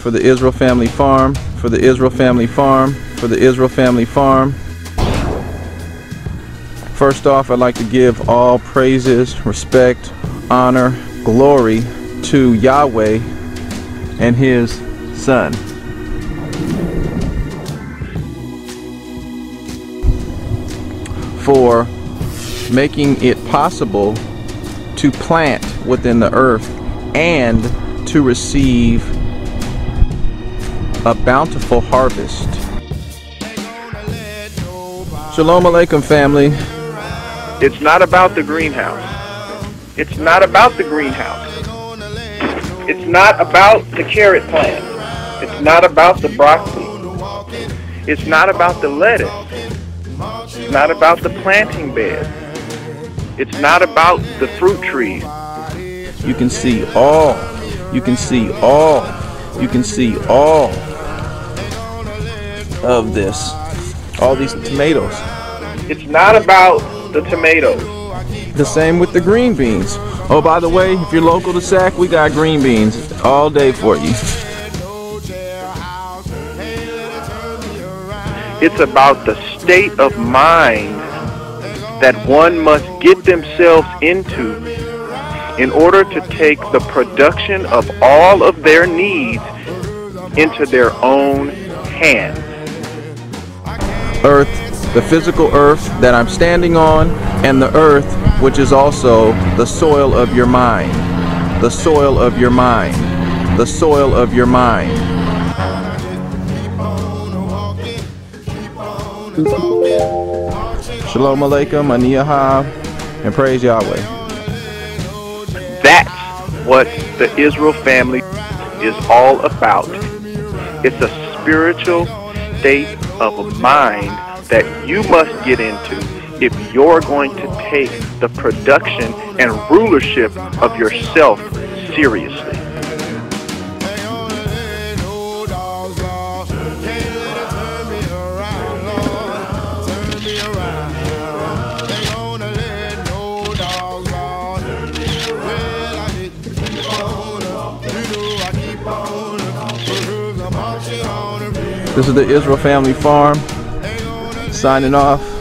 For the Israel family farm, for the Israel family farm, for the Israel family farm. First off, I'd like to give all praises, respect, honor, glory to Yahweh and His Son. For making it possible to plant within the earth and to receive a bountiful harvest. Shalom Aleichem, family. It's not about the greenhouse. It's not about the greenhouse. It's not about the carrot plant. It's not about the broccoli. It's not about the lettuce. It's not about the planting bed. It's not about the fruit trees. You can see all. You can see all. You can see all of this. All these tomatoes. It's not about the tomatoes. The same with the green beans. Oh, by the way, if you're local to Sac, we got green beans all day for you. It's about the state of mind that one must get themselves into in order to take the production of all of their needs into their own hands. Earth, the physical earth that I'm standing on, and the earth which is also the soil of your mind. The soil of your mind. The soil of your mind. Shalom Aleichem, Ani Yahav, and praise Yahweh. That's what the Israel family is all about. It's a spiritual state of mind that you must get into if you're going to take the production and rulership of yourself seriously. This is the Israel Family Farm, signing off.